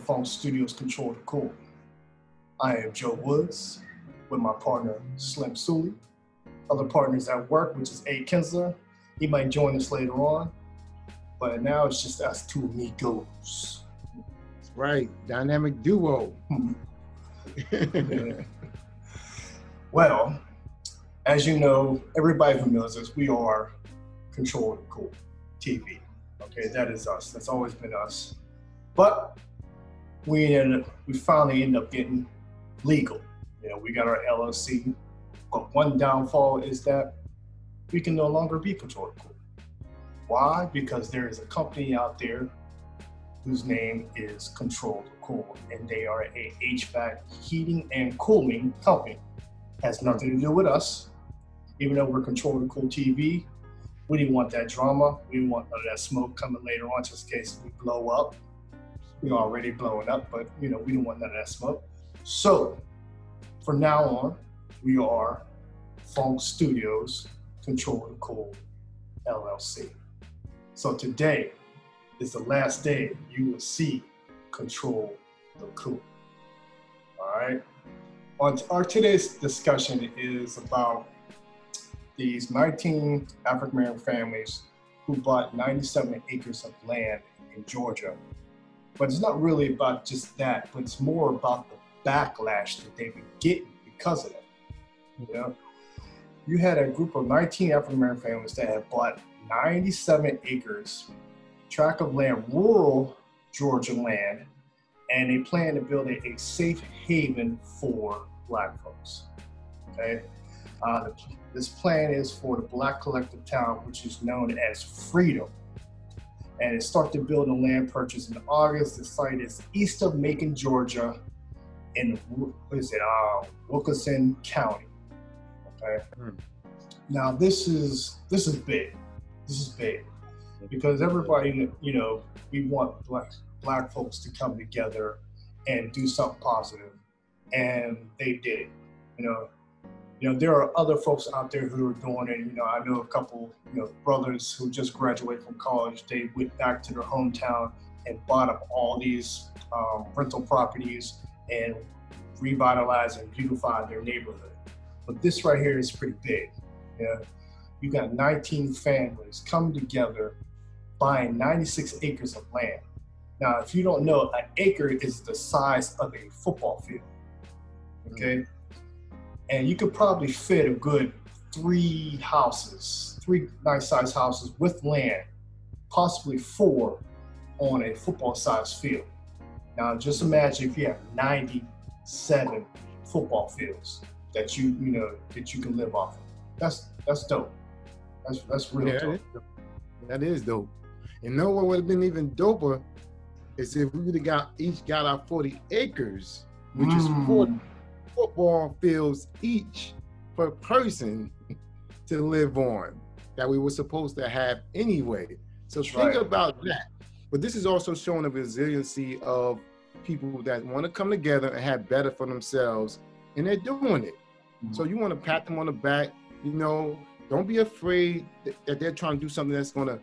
FunkStudios Control the Cool. I am Joe Woods with my partner Slim Sully. Other partners at work, which is A. Kinsler. He might join us later on, but now it's just us two amigos. That's right, dynamic duo. Yeah. Well, as you know, everybody who knows us, we are Control the Cool TV. Okay, that is us. That's always been us. But we finally ended up getting legal. You know, we got our LLC. But one downfall is that we can no longer be Control the Cool. Why? Because there is a company out there whose name is Control the Cool, and they are a HVAC heating and cooling company. Has nothing to do with us. Even though we're Control the Cool TV, we didn't want that drama. We didn't want none of that smoke coming later on, just in case we blow up. We're already blowing up, but you know, we didn't want none of that smoke. So, from now on, we are FunkStudios Control the Cool LLC. So today is the last day you will see Control the Cool. All right. Our today's discussion is about these 19 African American families who bought 97 acres of land in Georgia. But it's not really about just that, but it's more about the backlash that they've been getting because of that. You know, you had a group of 19 African American families that had bought 97 acres, tract of land, rural Georgia land, and they plan to build a safe haven for Black folks. Okay. This plan is for the Black collective town, which is known as Freedom. And it started building land purchase in August. The site is east of Macon, Georgia, in Wilkinson County. Okay. Now this is big. This is big because everybody, you know, we want black folks to come together and do something positive, and they did it. You know, there are other folks out there who are doing it. You know, I know a couple, you know, brothers who just graduated from college. They went back to their hometown and bought up all these rental properties and revitalized and beautified their neighborhood. But this right here is pretty big. Yeah, you got 19 families come together, buying 96 acres of land. Now, if you don't know, an acre is the size of a football field. Okay. And you could probably fit a good 3 nice sized houses with land, possibly 4 on a football sized field. Now just imagine if you have 97 football fields that you can live off of. That's dope. That's real dope. That is dope. And know what would have been even doper is if we would have each got our 40 acres, which is 40 football fields each per person to live on that we were supposed to have anyway. So think about that. But this is also showing the resiliency of people that want to come together and have better for themselves, and they're doing it. So you want to pat them on the back. You know, don't be afraid that they're trying to do something that's going to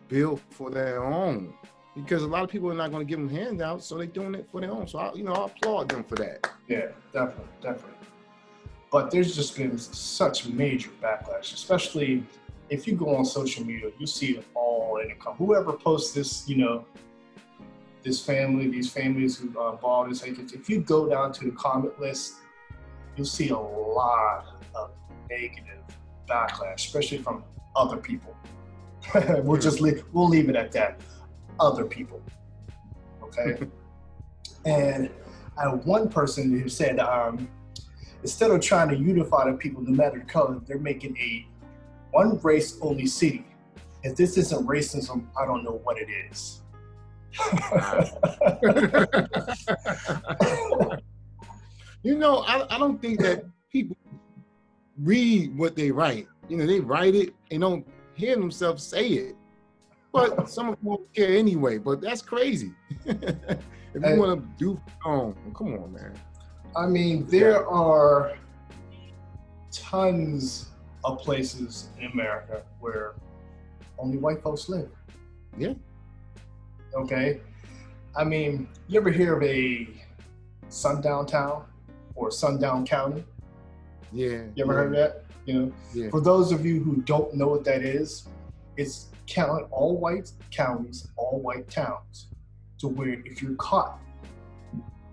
build for their own, because a lot of people are not going to give them handouts, so they're doing it for their own. So I applaud them for that. Yeah, definitely. But there's just been such major backlash, especially if you go on social media, you see it all in the comments. Whoever posts this, you know, these families who bought this, if you go down to the comment list, you'll see a lot of negative backlash, especially from other people. We'll leave it at that. Other people. Okay. And I had one person who said, instead of trying to unify the people, no matter the color, they're making a one race only city. If this isn't racism, I don't know what it is. You know, I don't think that people read what they write. You know, they write it and don't hear themselves say it. But some of them won't care anyway. But that's crazy. If you want to do, come on, man. I mean, there are tons of places in America where only white folks live. Yeah. Okay. I mean, you ever hear of a sundown town or sundown county? Yeah. You ever heard of that? You know, Yeah. for those of you who don't know what that is, it's all white counties, all white towns, to where if you're caught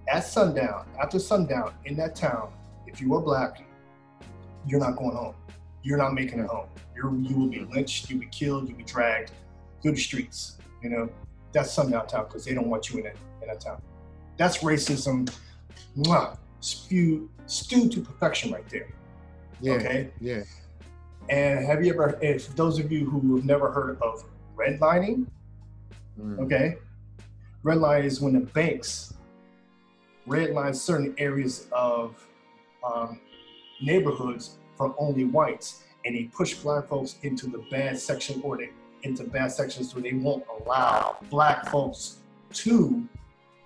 at sundown, after sundown in that town, if you are black, you're not going home. You're not making it home. You will be lynched, you'll be killed, you'll be dragged through the streets. You know, that's sundown town because they don't want you in that town. That's racism, stewed to perfection right there. Yeah. Okay. Yeah. And have you ever, if those of you who have never heard of redlining, okay, redlining is when the banks redline certain areas of neighborhoods for only whites, and they push black folks into the bad section, or into bad sections where they won't allow black folks to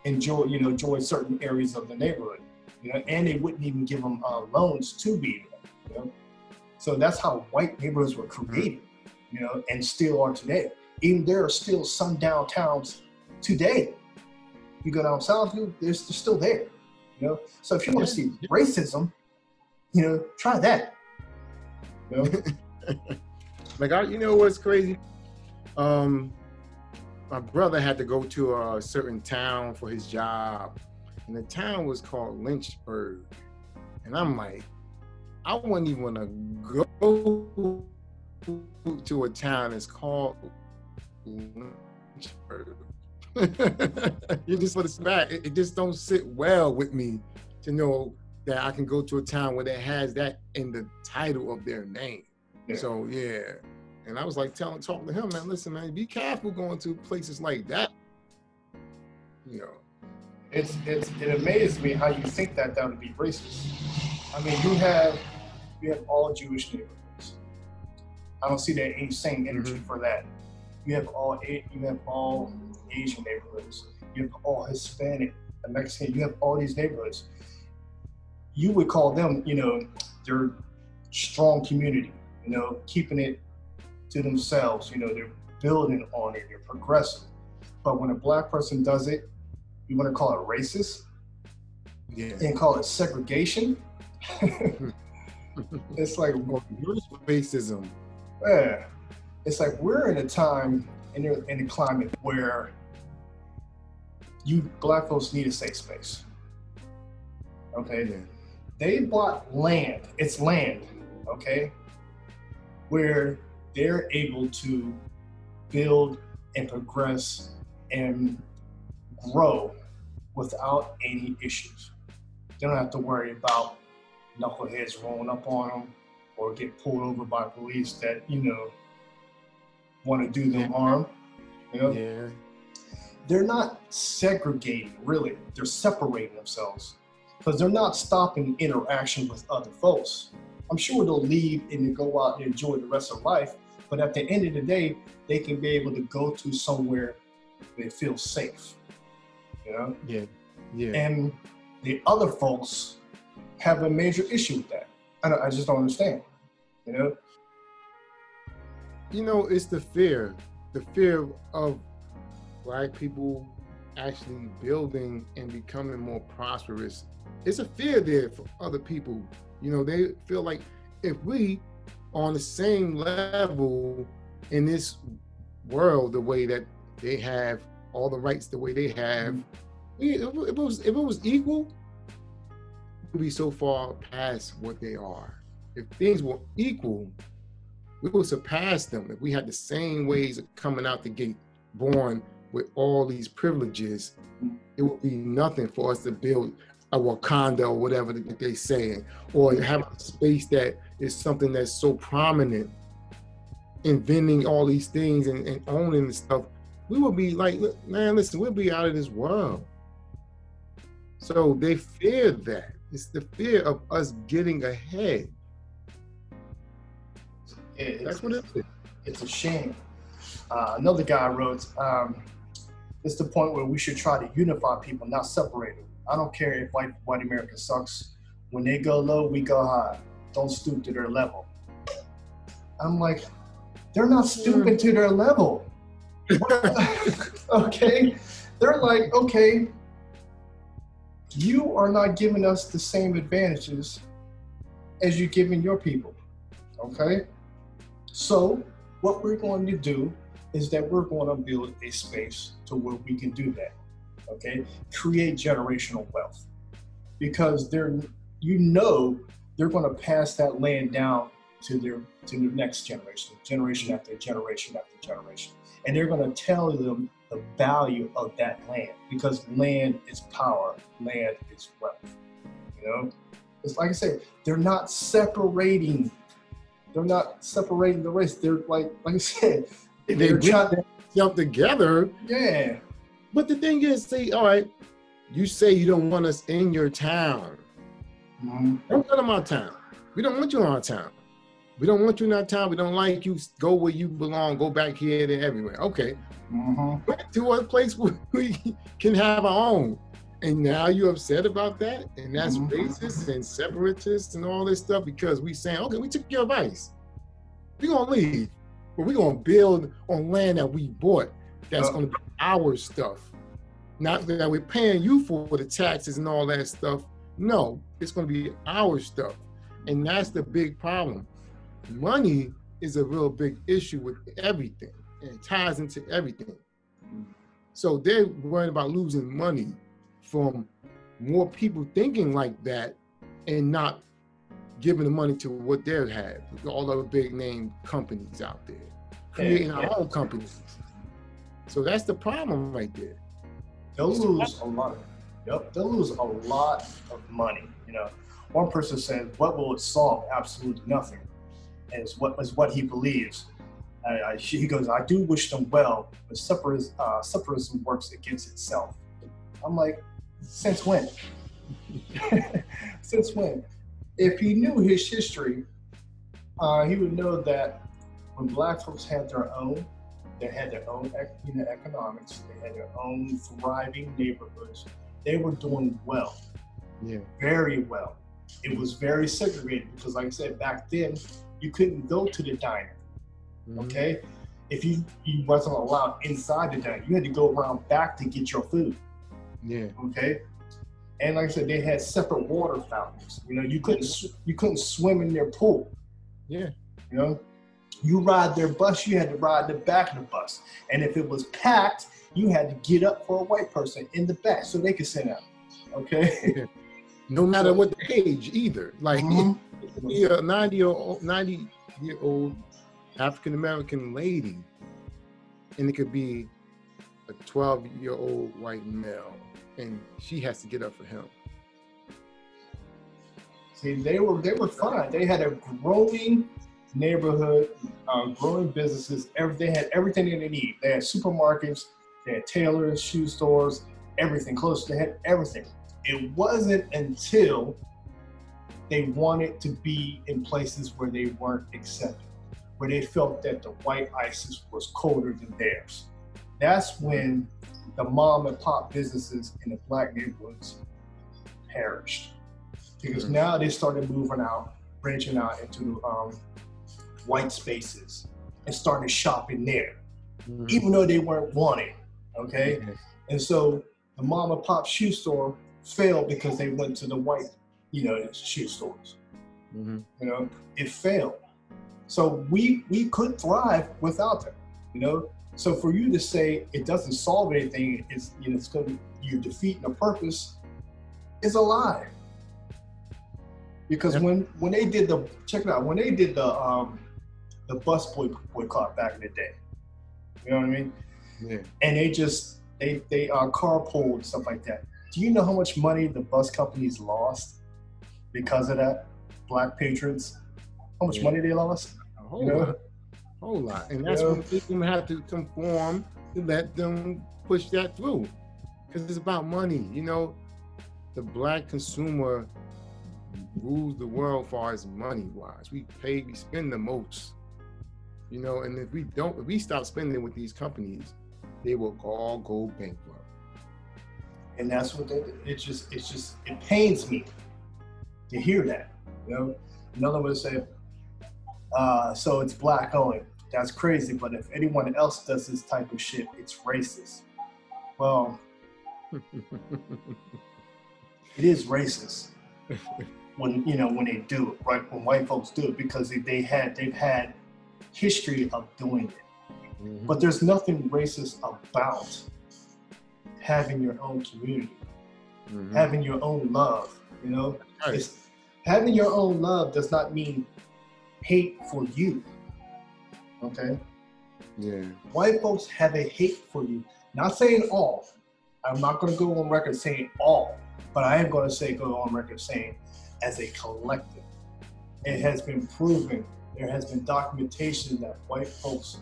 enjoy certain areas of the neighborhood, you know, and they wouldn't even give them loans to be there, you know. So that's how white neighborhoods were created, you know, and still are today. Even there are still sundown towns today. You go down south, they're still there, you know. So if you want to see racism, you know, try that. You know? Like, you know what's crazy? My brother had to go to a certain town for his job, and the town was called Lynchburg. And I'm like, I wouldn't even want to go to a town that's called Lynchburg. You just want to back. It just don't sit well with me to know that I can go to a town where that has that in the title of their name. Yeah. So yeah. And I was like talking to him, man, listen, man, be careful going to places like that. You know. It amazes me how you think that would be racist. I mean, you have all Jewish neighborhoods. I don't see that same energy for that. You have all Asian neighborhoods. You have all Hispanic, Mexican. You have all these neighborhoods. You would call them, you know, they're strong community. You know, keeping it to themselves. You know, they're building on it. They're progressive. But when a black person does it, you want to call it racist, and call it segregation. It's like racism. Yeah, it's like we're in a time in a climate where black folks need a safe space. Okay, they bought land. It's land. Okay, where they're able to build and progress and grow without any issues. They don't have to worry about knuckleheads rolling up on them or get pulled over by police that, you know, want to do them harm. You know? Yeah. They're not segregating, really. They're separating themselves because they're not stopping interaction with other folks. I'm sure they'll leave and go out and enjoy the rest of life, but at the end of the day, they can be able to go to somewhere they feel safe. You know? Yeah. Yeah. And the other folks have a major issue with that. I just don't understand. You know? You know, it's the fear of black people actually building and becoming more prosperous. It's a fear there for other people. You know, they feel like if we on the same level in this world, the way that they have all the rights, the way they have, if it was equal, we'd be so far past what they are. If things were equal, we would surpass them. If we had the same ways of coming out the gate, born with all these privileges, it would be nothing for us to build a Wakanda or whatever they're saying, or have a space that is something that's so prominent, inventing all these things and owning the stuff. We would be like, man, listen, we'll be out of this world. So they fear that. It's the fear of us getting ahead. That's what it is. It's a shame. Another guy wrote, it's the point where we should try to unify people, not separate them. I don't care if white America sucks. When they go low, we go high. Don't stoop to their level. I'm like, they're not stooping to their level. Okay? They're like, okay, you are not giving us the same advantages as you're giving your people, okay? So what we're going to do is that we're going to build a space to where we can do that, okay? Create generational wealth, because they're going to pass that land down to the next generation after generation after generation. And they're going to tell them the value of that land, because land is power, land is wealth. You know, it's like I said, they're not separating the race. They're like I said, they bring themselves together. Yeah. But the thing is, see, all right, you say you don't want us in your town. Mm-hmm. Don't come to my town. We don't want you in our town. We don't want you in our town. We don't like you. Go where you belong. Go back here and everywhere. Okay. Mm-hmm. To a place where we can have our own. And now you're upset about that? And that's racist and separatist and all this stuff, because we saying, okay, we took your advice. We're going to leave. But we're going to build on land that we bought. That's going to be our stuff. Not that we're paying you for the taxes and all that stuff. No, it's going to be our stuff. And that's the big problem. Money is a real big issue with everything, and it ties into everything. So they're worried about losing money from more people thinking like that and not giving the money to what they have, all the big name companies out there, creating our own companies. So that's the problem right there. They'll lose a lot. They'll lose a lot of money. You know, one person said, "What will it solve? Absolutely nothing." And is what he believes. He goes, "I do wish them well, but separatism works against itself." I'm like, since when? Since when? If he knew his history, he would know that when Black folks had their own, they had their own economics, they had their own thriving neighborhoods. They were doing well, very well. It was very segregated because, like I said, back then, you couldn't go to the diner, okay? If you wasn't allowed inside the diner, you had to go around back to get your food, okay? And like I said, they had separate water fountains. You know, you couldn't swim in their pool. You know, you ride their bus, you had to ride the back of the bus. And if it was packed, you had to get up for a white person in the back so they could sit down, okay? No matter what the age either. Like, be a 90-year-old African-American lady, and it could be a 12-year-old white male, and she has to get up for him. See, they were fine. They had a growing neighborhood, growing businesses. They had everything they need. They had supermarkets, they had tailors, shoe stores, everything close. They had everything. It wasn't until they wanted to be in places where they weren't accepted, where they felt that the white ISIS was colder than theirs. That's when the mom and pop businesses in the Black neighborhoods perished. Because now they started moving out, branching out into white spaces and started shopping there, even though they weren't wanted, okay? And so the mom and pop shoe store failed because they went to the white, shoe stores. You know, it failed. So we could thrive without them, you know? So for you to say it doesn't solve anything, you're defeating a purpose, is a lie. Because when they did the bus boycott back in the day, you know what I mean? Yeah. And they carpooled and stuff like that. Do you know how much money the bus companies lost because of that? Black patrons, how much money they lost? A whole lot. And that's when people have to conform to let them push that through. Because it's about money. You know, the Black consumer rules the world as far as money-wise. We spend the most. You know, and if we stop spending with these companies, they will all go bankrupt. And that's what it pains me to hear that. You know, another one would say, so it's Black owned. That's crazy, but if anyone else does this type of shit, it's racist. Well, It is racist when when they do it, right? When white folks do it, because they've had history of doing it. Mhm. But there's nothing racist about having your own community, having your own love. Right. It's, having your own love does not mean hate for you. Okay. Yeah. White folks have a hate for you. Not saying all. I'm not going to go on record saying all, but I am going to go on record saying as a collective. It has been proven, there has been documentation that white folks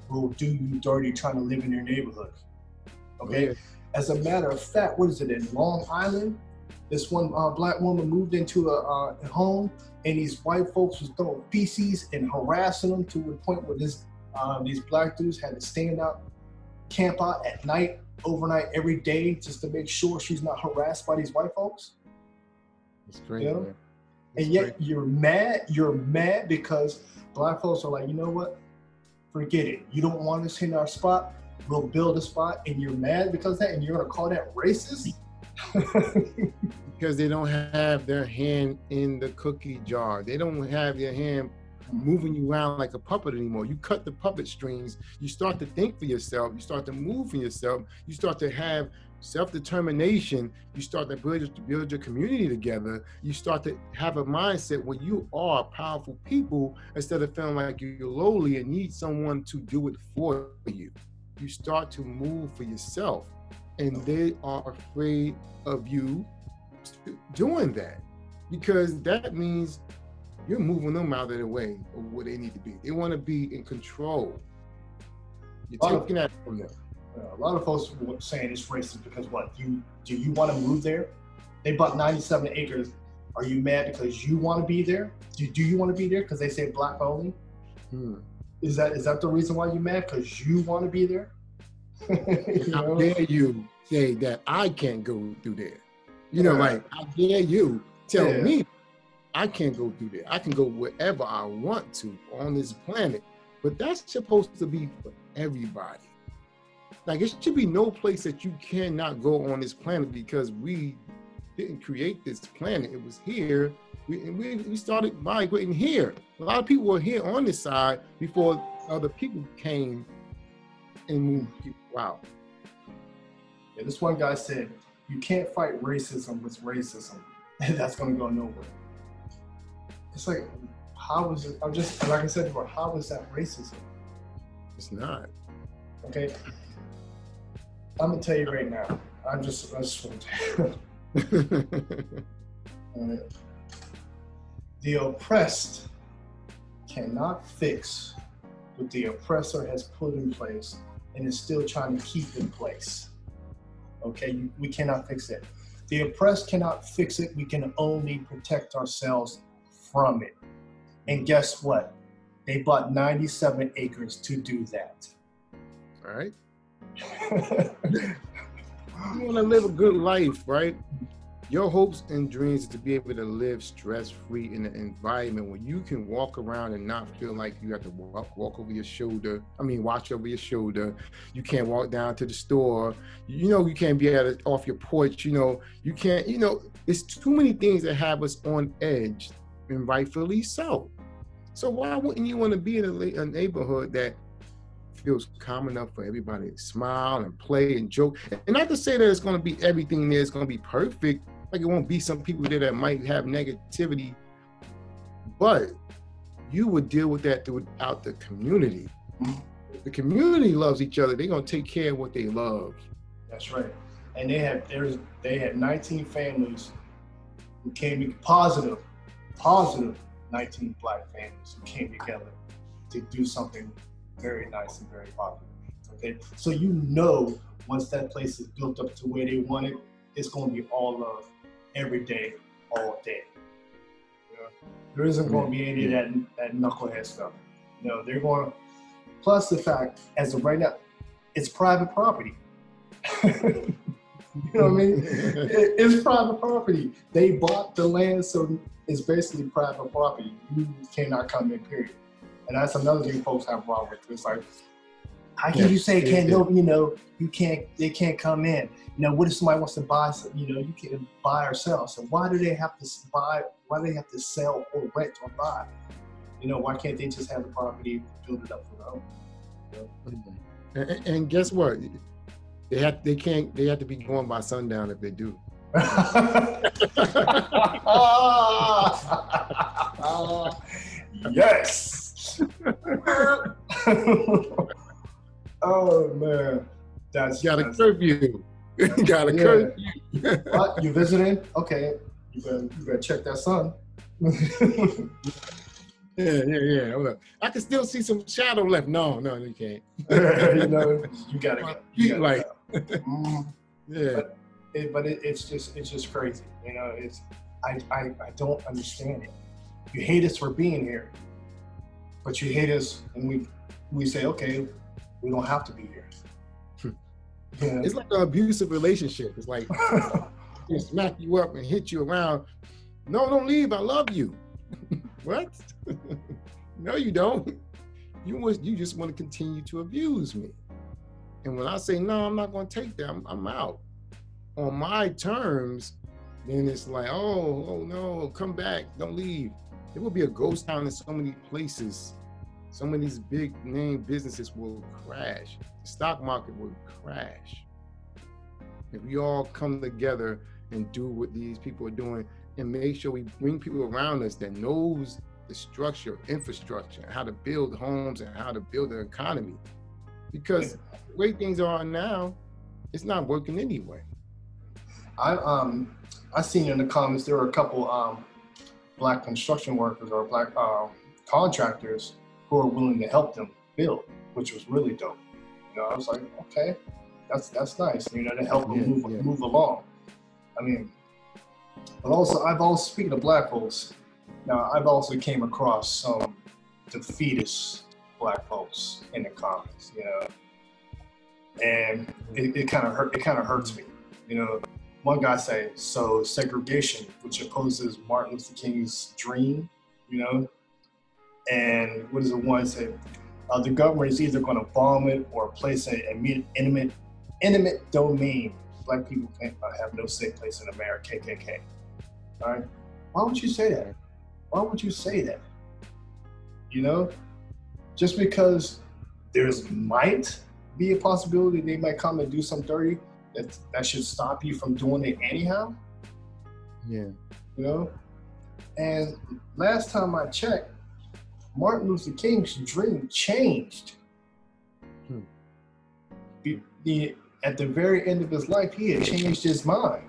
will do you dirty trying to live in your neighborhood. Okay? Yeah. As a matter of fact, what is it, in Long Island? This one black woman moved into a home, and these white folks was throwing feces and harassing them to the point where these black dudes had to stand out, camp out at night, overnight, every day, just to make sure she's not harassed by these white folks. It's crazy, man. And yet you're mad because black folks are like, you know what? Forget it. You don't want us in our spot, we'll build a spot, and you're mad because of that, and you're gonna call that racist? Because they don't have their hand in the cookie jar. They don't have their hand moving you around like a puppet anymore. You cut the puppet strings, you start to think for yourself, you start to move for yourself, you start to have self-determination, you start to build your community together, you start to have a mindset where you are powerful people instead of feeling like you're lowly and need someone to do it for you. You start to move for yourself, and they are afraid of you doing that, because that means you're moving them out of the way of where they need to be. They want to be in control. You're taking that from them. A lot of folks were saying it's racist because what? Do you want to move there? They bought 97 acres. Are you mad because you want to be there? Do you want to be there because they say black only? Is that the reason why you're mad? Because you want to be there? How dare you say that I can't go through there? Like, how dare you tell me I can't go through there? I can go wherever I want to on this planet, but that's supposed to be for everybody. Like, it should be no place that you cannot go on this planet because we didn't create this planet. It was here. We started migrating here. A lot of people were here on this side before other people came and moved people out. Yeah, this one guy said, you can't fight racism with racism. And that's going to go nowhere. It's like, how is it? I'm just, like I said before, how is that racism? It's not. Okay. I'm going to tell you right now. I just want to tell you. The oppressed cannot fix what the oppressor has put in place and is still trying to keep in place. Okay, we cannot fix it. The oppressed cannot fix it. We can only protect ourselves from it. And guess what? They bought 97 acres to do that. All right. You want to live a good life, right? Your hopes and dreams is to be able to live stress-free in an environment where you can walk around and not feel like you have to walk over your shoulder. Watch over your shoulder. You can't walk down to the store. You can't be off your porch. You can't, it's too many things that have us on edge, and rightfully so. So why wouldn't you want to be in a neighborhood that feels calm enough for everybody to smile and play and joke? And not to say that it's going to be everything there is going to be perfect. Like, it won't be some people there that might have negativity, but you would deal with that throughout the community. The community loves each other. They're going to take care of what they love. That's right. And they had 19 families who came in positive 19 black families who came together to do something very nice and very positive. Okay, so once that place is built up to where they want it, it's going to be all love every day, all day. There isn't going to be any of that knucklehead stuff. They're going to, plus the fact, as of right now, it's private property. You know what I mean? It's private property. They bought the land, so it's basically private property. You cannot come in, period. And that's another thing folks have wrong with. It's like, How can you say can't no? You know, you can't. They can't come in. You know, what if somebody wants to buy? You know, you can buy or sell. So why do they have to buy? Why do they have to sell or rent or buy? You know, why can't they just have the property, build it up for their own? You know? And guess what? They have to be going by sundown if they do. Yes. Oh man, that's got a curfew. Got a curfew. What, you visiting? Okay, you better check that sun. Yeah. Hold up. I can still see some shadow left. No, you can't. You know, you gotta go. Like, yeah. But it's just crazy. You know, I don't understand it. You hate us for being here, but you hate us when we say, okay, we don't have to be here. Yeah. It's like an abusive relationship. It's like they smack you up and hit you around. No, don't leave. I love you. What? No, you don't. You just want to continue to abuse me. And when I say no, I'm not going to take that. I'm out on my terms. Then it's like, oh no, come back, don't leave. It will be a ghost town in so many places. Some of these big name businesses will crash. The stock market will crash. If we all come together and do what these people are doing and make sure we bring people around us that knows the structure, infrastructure, how to build homes and how to build an economy. Because the way things are now, it's not working anyway. I seen in the comments there were a couple black construction workers or black contractors who are willing to help them build, which was really dope. You know, I was like, okay, that's nice. You know, to help them move along. I mean, but also speaking of black folks, now I've also came across some defeatist black folks in the comments. You know, and it kind of hurts me. You know. One guy say, so segregation, which opposes Martin Luther King's dream, you know? And what does the one say? The government is either going to bomb it or place an intimate domain. Black people can't have no safe place in America, KKK. All right? Why would you say that? Why would you say that? You know? Just because there's might be a possibility they might come and do something dirty, that should stop you from doing it anyhow. Yeah. You know? And last time I checked, Martin Luther King's dream changed. At the very end of his life, he had changed his mind.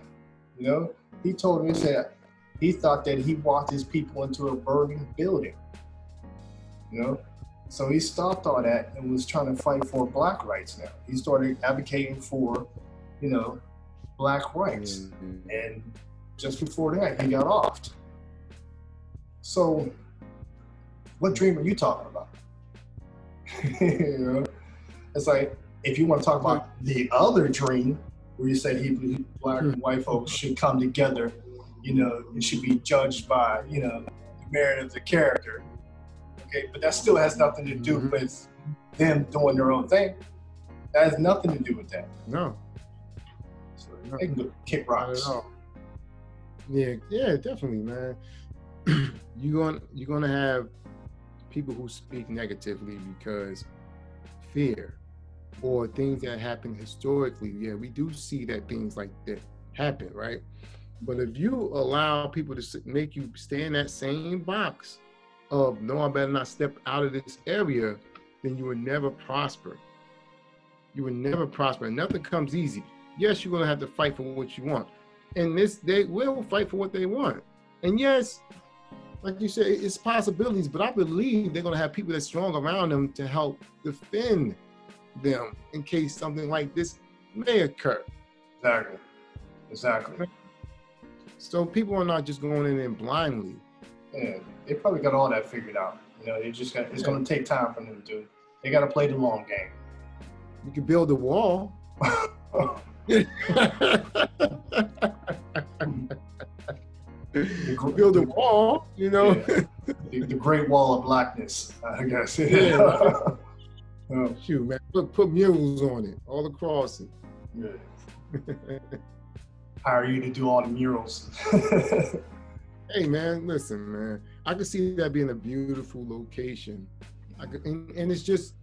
You know? He told me that he thought that he walked his people into a burning building. You know? So he stopped all that and was trying to fight for black rights now. He started advocating for, you know, black rights. And just before that, he got offed. So, what dream are you talking about? You know? It's like, if you want to talk about the other dream, where you say black and white folks should come together, you know, it should be judged by, you know, the merit of the character. Okay, but that still has nothing to do with them doing their own thing. That has nothing to do with that. No. They can kick rocks. Yeah, definitely, man. You're gonna have people who speak negatively because fear or things that happen historically. Yeah, we do see that things like that happen, right? But if you allow people to make you stay in that same box of no, I better not step out of this area, then you will never prosper. You will never prosper. Nothing comes easy. Yes, you're going to have to fight for what you want. And they will fight for what they want. And yes, like you said, it's possibilities, but I believe they're going to have people that's strong around them to help defend them in case something like this may occur. Exactly. So people are not just going in blindly. Yeah, they probably got all that figured out. You know, it's going to take time for them to do. They got to play the long game. You can build a wall. Build a wall, you know. Yeah. The Great Wall of Blackness, I guess. Yeah. Shoot, man, put murals on it all across it. Yeah. Hire you to do all the murals. Hey, man, listen, man. I could see that being a beautiful location. And it's just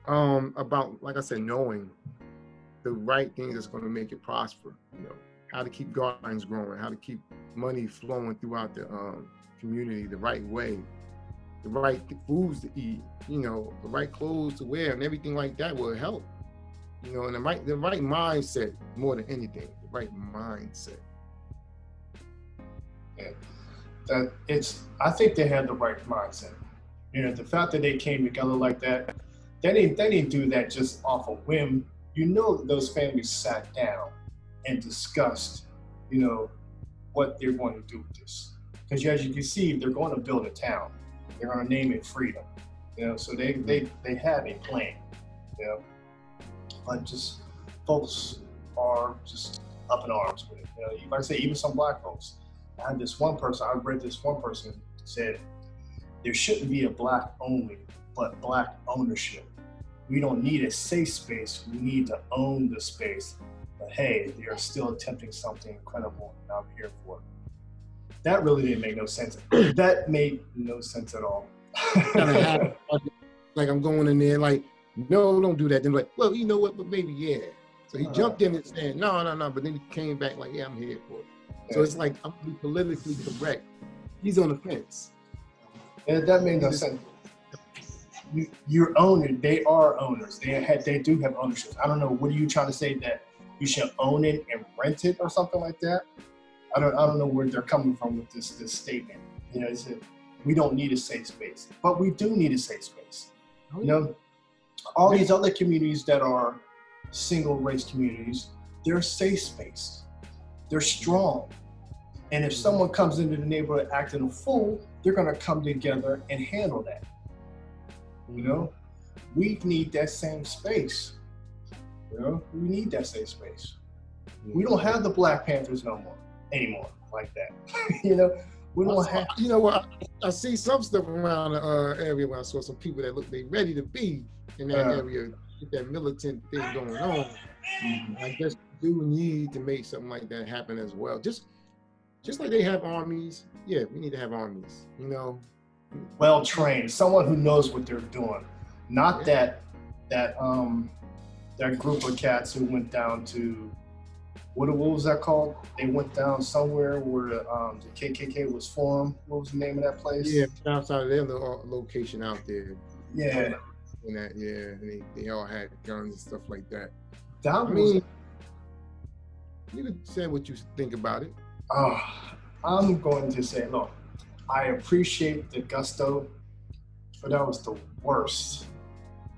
about, like I said, knowing the right thing that's going to make it prosper. You know, how to keep gardens growing, how to keep money flowing throughout the community the right way, the right foods to eat, you know, the right clothes to wear, and everything like that will help. You know, and the right mindset more than anything, the right mindset. Yeah. I think they had the right mindset. You know, the fact that they came together like that, they didn't do that just off a whim. You know, those families sat down and discussed, you know, what they're going to do with this. Because as you can see, they're going to build a town. They're going to name it Freedom. You know, so they had a plan. You know, but just folks are just up in arms with it. You know, like I say, even some black folks. I read this one person said, there shouldn't be a black only, but black ownership. We don't need a safe space, we need to own the space. But hey, they are still attempting something incredible, and I'm here for it. That really didn't make no sense. That made no sense at all. Like I'm going in there like, no, don't do that. Then like, well, you know what, but maybe yeah. So he jumped in and said, no, but then he came back like, yeah, I'm here for it. So it's like, I'm being politically correct. He's on the fence. Yeah, that made no sense. You're owning. They are owners. They do have ownership. I don't know. What are you trying to say, that you should own it and rent it or something like that? I don't know where they're coming from with this statement. You know, it's we don't need a safe space, but we do need a safe space. You know, all these other communities that are single race communities, they're safe space. They're strong. And if someone comes into the neighborhood acting a fool, they're going to come together and handle that. You know, we need that same space. You know, we need that safe space. We don't have the Black Panthers anymore like that. You know, we don't have. You know what? I see some stuff around the area where I saw some people that look they ready to be in that area, with that militant thing going on. I guess we do need to make something like that happen as well. Just like they have armies. Yeah, we need to have armies. You know, well trained, someone who knows what they're doing, not that group of cats who went down to what was that called? They went down somewhere where the KKK was formed. What was the name of that place? Yeah, outside of their location out there. Yeah. And that, and they all had guns and stuff like that. You could say what you think about it. I'm going to say, look, I appreciate the gusto, but that was the worst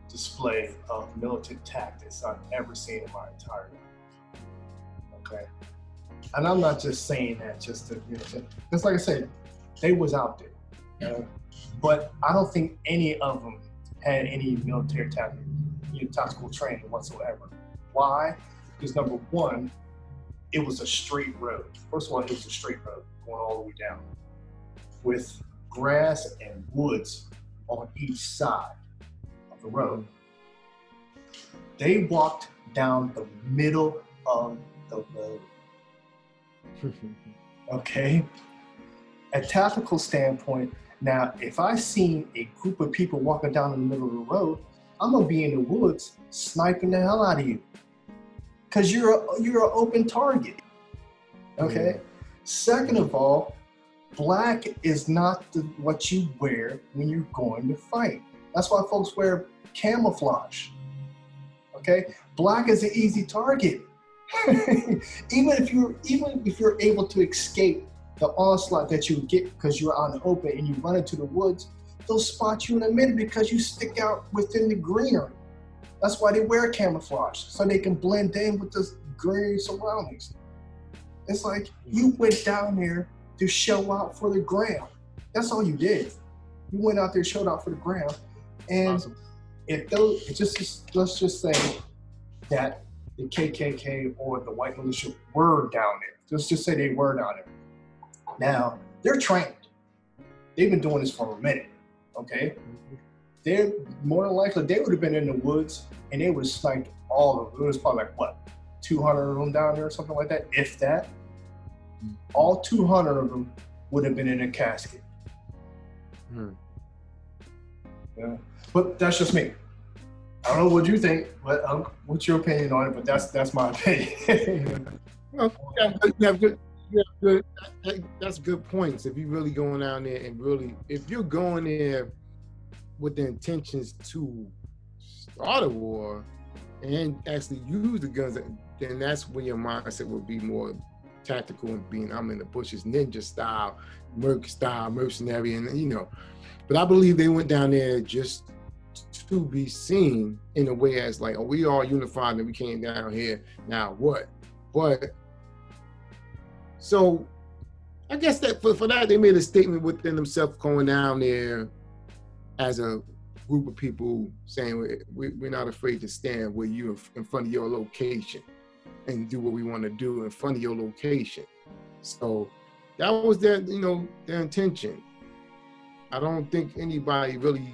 display of militant tactics I've ever seen in my entire life. Okay, and I'm not just saying that just to, because like I said, they was out there, but I don't think any of them had any military tactical training whatsoever. Why? Because number one, it was a straight road. First of all, it was a straight road going all the way down with grass and woods on each side of the road. They walked down the middle of the road. Okay? A tactical standpoint, now if I seen a group of people walking down in the middle of the road, I'm gonna be in the woods sniping the hell out of you. Cause you're an open target. Okay? Second of all, black is not what you wear when you're going to fight. That's why folks wear camouflage. Okay? Black is an easy target. even if you're able to escape the onslaught that you get because you're on the open and you run into the woods, they'll spot you in a minute because you stick out within the greenery. That's why they wear camouflage, so they can blend in with the green surroundings. It's like you went down there to show out for the ground. That's all you did. You went out there, showed out for the ground, and awesome. Let's just say that the KKK or the white militia were down there. Let's just say they were down there. Now, they're trained. They've been doing this for a minute, okay? they're more than likely they would have been in the woods and they would have sniped all of them. It was probably like what, 200 of them down there or something like that, if that. All 200 of them would have been in a casket. Yeah, but that's just me. I don't know what you think, but what's your opinion on it? But that's my opinion. Well, that's good points. If you're really going down there and really, if you're going there with the intentions to start a war and actually use the guns, then that's when your mindset will be more tactical and being, I'm in the bushes, ninja style, merc style, mercenary, and you know. But I believe they went down there just to be seen in a way as like, oh, we are unified and we came down here, now what? But so I guess that for that, they made a statement within themselves going down there as a group of people saying we're not afraid to stand with you in front of your location and do what we want to do in front of your location. So that was their, you know, their intention. I don't think anybody really,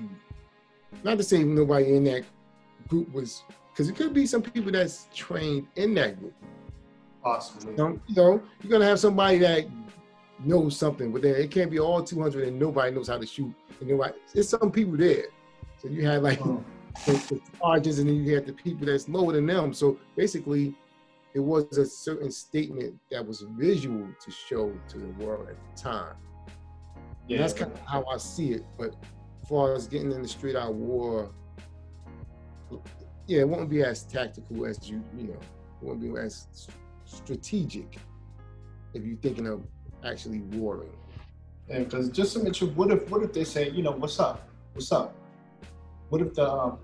not to say nobody in that group was, because it could be some people that's trained in that group. Possibly. You know, you're gonna have somebody that knows something, but then it can't be all 200 and nobody knows how to shoot. And nobody, there's some people there. So you had like the sergeants, and then you had the people that's lower than them. So basically, it was a certain statement that was visual to show to the world at the time. Yeah, that's kind of how I see it. But as far as getting in the straight out war, yeah, it won't be as tactical as you know, it won't be as strategic if you're thinking of actually warring. Yeah, because just to mention, what if they say, you know, what's up? What if the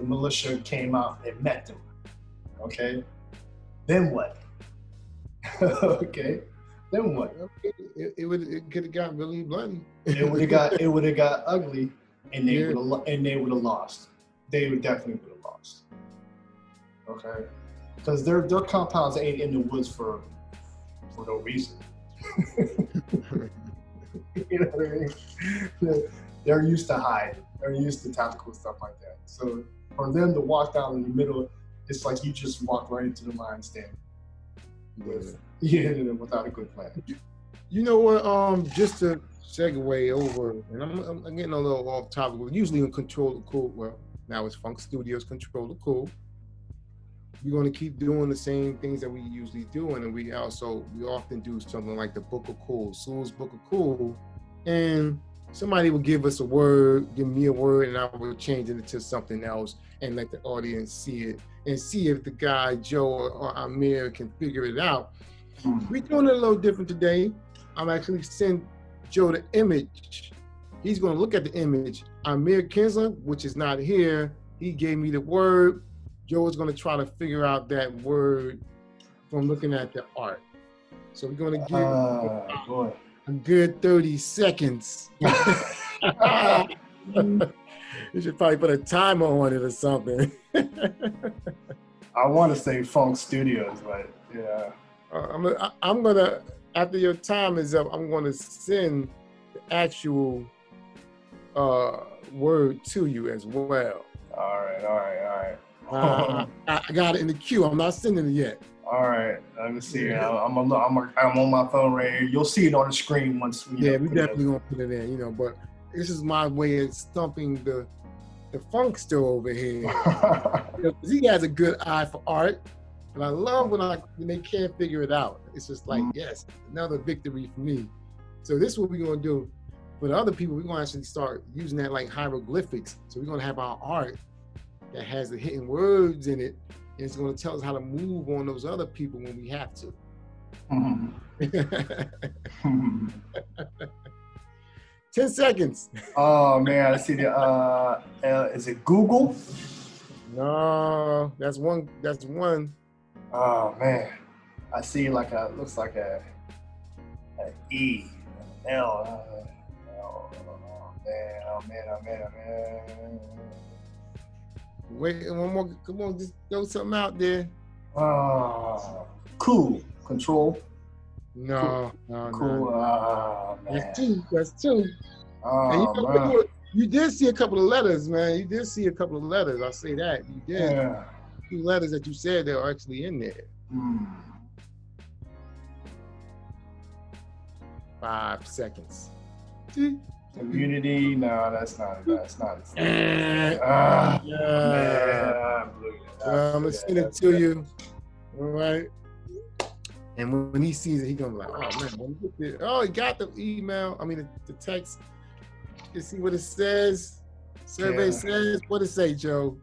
militia came out and met them? Okay, then what? Okay. Then what? It could have got really bloody. It would have got ugly, and they would have lost. They definitely would have lost. Okay, because their compounds ain't in the woods for no reason. You know what I mean? They're used to hide. They're used to tactical stuff like that. So for them to walk down in the middle, it's like you just walk right into the lion's den. Without a good plan. You know what? Just to segue over, and I'm getting a little off topic. We're usually in Control the Cool. Well, now it's FunkStudios Control the Cool. We're going to keep doing the same things that we usually do, and we often do something like the Book of Cool, Sewell's Book of Cool, and somebody will give us a word, give me a word, and I will change it into something else and let the audience see it and see if the guy Joe or Amir can figure it out. We're doing it a little different today. I'm actually sending Joe the image. He's going to look at the image. Amir Kinsler, which is not here, he gave me the word. Joe is going to try to figure out that word from looking at the art. So we're going to give a good 30 seconds. You should probably put a timer on it or something. I want to say FunkStudios, but yeah. I'm gonna, after your time is up, I'm gonna send the actual word to you as well. All right. I got it in the queue. I'm not sending it yet. All right, let me see. I'm on my phone right here. You'll see it on the screen once we. Yeah, we definitely gonna put it in, you know. But this is my way of stumping the funkster over here. He has a good eye for art, and I love when they can't figure it out. It's just like, yes, another victory for me. So this is what we're gonna do. For the other people, we're gonna actually start using that like hieroglyphics. So we're gonna have our art that has the hidden words in it, and it's gonna tell us how to move on those other people when we have to. 10 seconds. Oh man, I see the is it Google? No, that's one. Oh man, I see looks like a E, an L. Oh man. Wait, one more. Come on, just throw something out there. Cool. Control. No. Cool. No. Man. That's two. Oh, You did see a couple of letters, man. You did see a couple of letters. I'll say that. You did. Yeah. 2 letters that you said that are actually in there. 5 seconds. Community? No, that's not. That's not. Man, I'm gonna send it to you. All right. And when he sees it, he gonna be like, oh man, when he gets it, oh, he got the email. I mean, the text. You see what it says? Survey says. What it say, Joe?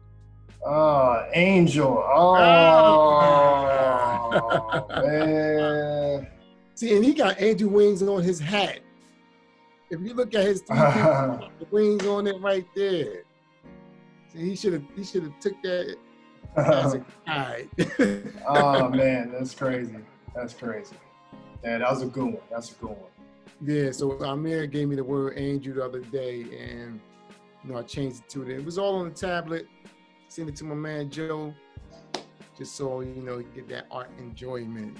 Angel. Oh, man. See, and he got angel wings on his hat. If you look at his 3 the wings on it right there. See, he should have took that as a guide. Oh man, that's crazy. That's crazy. Yeah, that was a good one. That's a good one. Yeah, so Amir gave me the word angel the other day, and I changed it to it. It was all on the tablet. Sent it to my man Joe, just so he get that art enjoyment.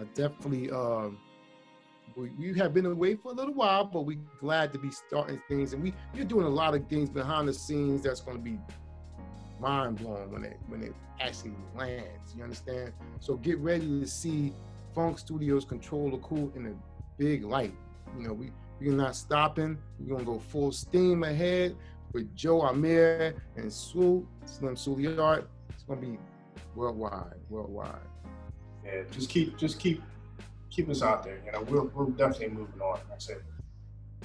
I definitely we have been away for a little while, but we're glad to be starting things, and we're doing a lot of things behind the scenes that's going to be mind blowing when it actually lands. You understand? So get ready to see FunkStudios Control the Cool in a big light. We're not stopping. We're gonna go full steam ahead with Joe, Amir, and Slim Suliart. It's gonna be worldwide. Yeah, just keep us out there. We're definitely moving on. Like I said,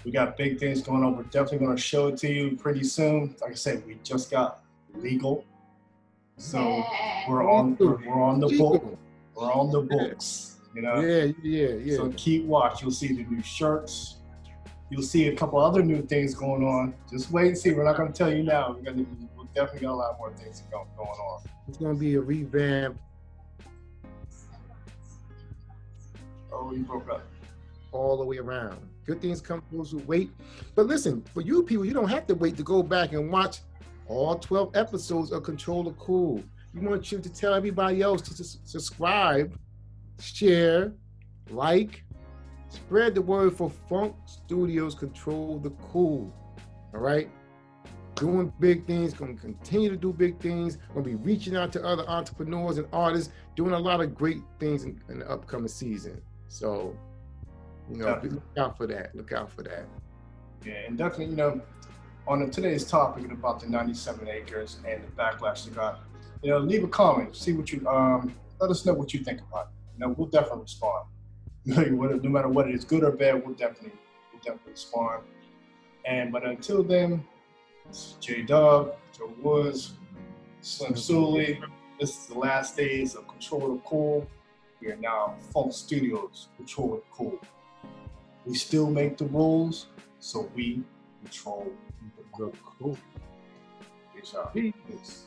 we got big things going on. We're definitely gonna show it to you pretty soon. Like I said, we just got legal, so we're on the book. We're on the books. Yeah. So keep watch. You'll see the new shirts. You'll see a couple other new things going on. Just wait and see. We're not going to tell you now. We'll definitely got a lot more things going on. It's going to be a revamp. Oh, you broke up. All the way around. Good things come to those who wait. But listen, for you people, you don't have to wait to go back and watch all 12 episodes of Control the Cool. We want you to tell everybody else to subscribe, share, like, spread the word for FunkStudios Control the Cool. All right? Doing big things, going to continue to do big things, going to be reaching out to other entrepreneurs and artists, doing a lot of great things in the upcoming season. So, look out for that. Look out for that. Yeah, and definitely, on today's topic about the 97 acres and the backlash they got, leave a comment. See what you, let us know what you think about it. We'll definitely respond. No matter what it is, good or bad, we'll definitely respond. But until then, it's J Dub, Joe Woods, Slim Sully. This is the last days of Control the Cool. We are now FunkStudios Control the Cool. We still make the rules, so we control the cool. Peace out. Peace.